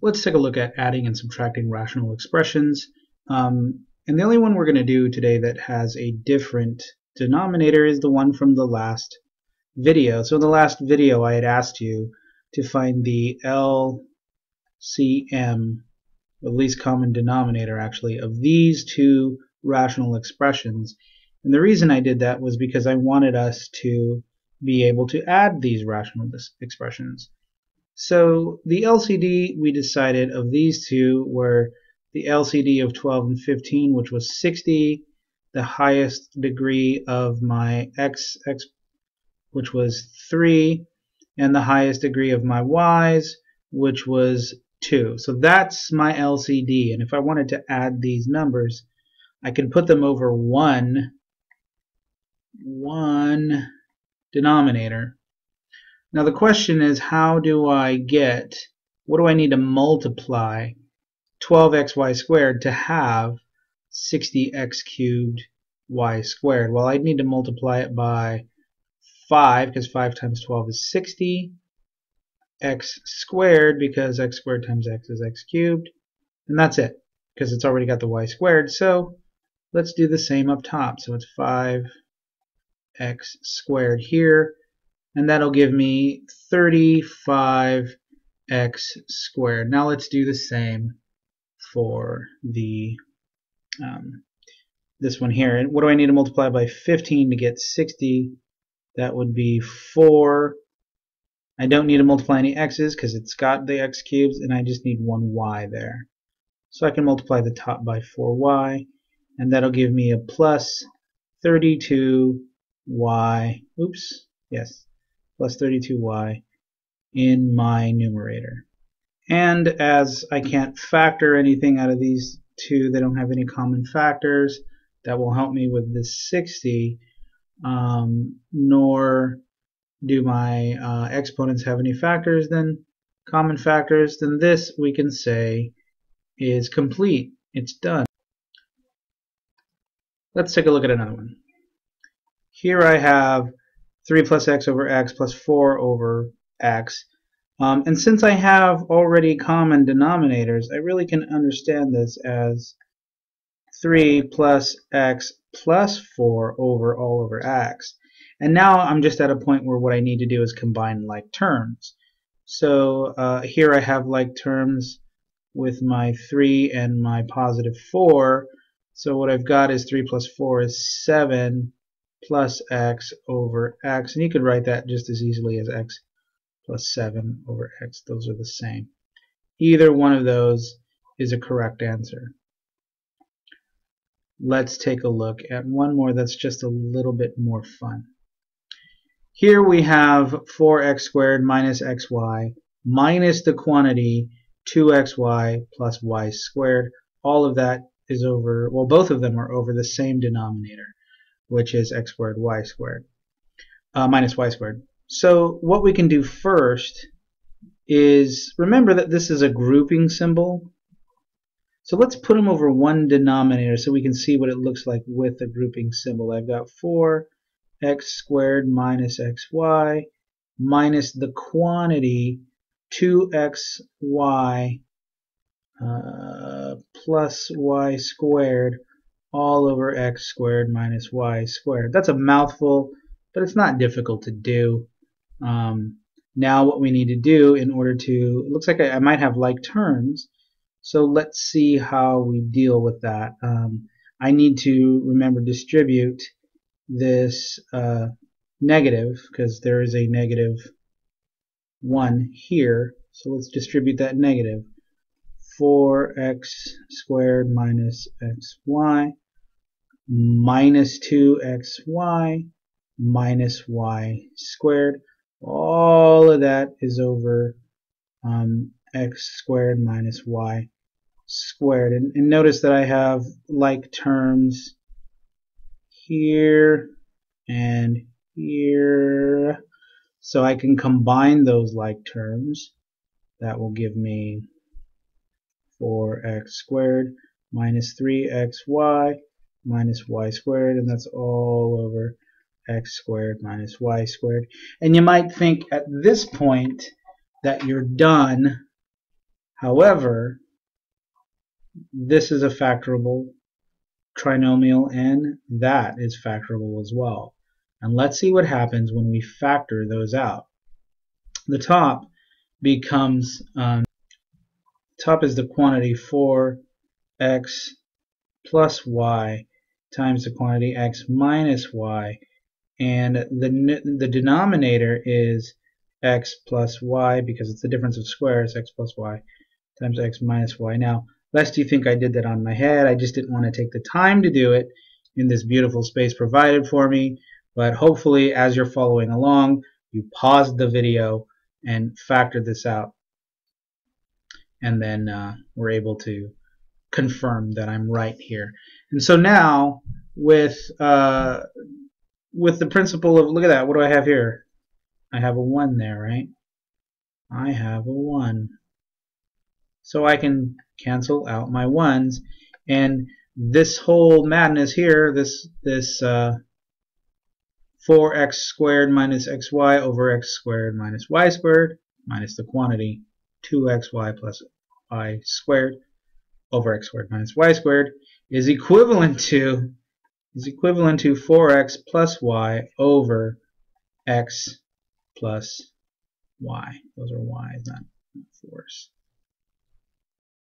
Let's take a look at adding and subtracting rational expressions. And the only one we're going to do today that has a different denominator is the one from the last video. So in the last video I had asked you to find the LCM, the least common denominator actually, of these two rational expressions. And the reason I did that was because I wanted us to be able to add these rational expressions. So the LCD we decided of these two were the LCD of 12 and 15, which was 60, the highest degree of my x, which was 3, and the highest degree of my y's, which was 2. So that's my LCD, and if I wanted to add these numbers, I can put them over one denominator. Now the question is, how do I get, what do I need to multiply 12xy squared to have 60x cubed y squared? Well, I'd need to multiply it by 5, because 5 times 12 is 60, x squared, because x squared times x is x cubed, and that's it, because it's already got the y squared. So let's do the same up top. So it's 5x squared here, and that'll give me 35x squared. Now let's do the same for the this one here. And what do I need to multiply by 15 to get 60? That would be 4. I don't need to multiply any x's because it's got the x cubes, and I just need one y there. So I can multiply the top by 4y, and that'll give me a plus 32y, oops, yes, plus 32y in my numerator. And as I can't factor anything out of these two, they don't have any common factors that will help me with this 60, nor do my exponents have any factors, then common factors, then this we can say is complete. It's done. Let's take a look at another one. Here I have 3 plus x over x plus 4 over x. And since I have already common denominators, I really can understand this as 3 plus x plus 4 over all over x. And now I'm just at a point where what I need to do is combine like terms. So here I have like terms with my 3 and my positive 4. So what I've got is 3 plus 4 is 7 plus x over x. And you could write that just as easily as x plus 7 over x. Those are the same. Either one of those is a correct answer. Let's take a look at one more that's just a little bit more fun. Here we have 4x squared minus xy minus the quantity 2xy plus y squared. All of that is over, well, both of them are over the same denominator, which is x squared y squared minus y squared. So what we can do first is remember that this is a grouping symbol. So let's put them over one denominator so we can see what it looks like with a grouping symbol. I've got 4x squared minus xy minus the quantity 2xy plus y squared all over x squared minus y squared. That's a mouthful, but it's not difficult to do. Now what we need to do in order to, it looks like I might have like terms, so let's see how we deal with that. I need to remember distribute this negative, because there is a negative 1 here, so let's distribute that negative. 4x squared minus xy minus 2xy minus y squared. All of that is over x squared minus y squared. And notice that I have like terms here and here. So I can combine those like terms. That will give me 4x squared minus 3xy minus y squared, and that's all over x squared minus y squared. And you might think at this point that you're done. However, this is a factorable trinomial, and that is factorable as well. And let's see what happens when we factor those out. The top becomes, top is the quantity 4x plus y times the quantity x minus y, and the denominator is x plus y because it's the difference of squares, x plus y times x minus y. Now, lest you think I did that on my head, I just didn't want to take the time to do it in this beautiful space provided for me, but hopefully as you're following along, you paused the video and factored this out, and then we're able to confirm that I'm right here. And so now with the principle of, look at that, what do I have here? I have a 1 there, right? I have a 1. So I can cancel out my 1s, and this whole madness here, this 4x squared minus xy over x squared minus y squared minus the quantity 2xy plus y squared over x squared minus y squared is equivalent to 4x plus y over x plus y. Those are y's, not 4's.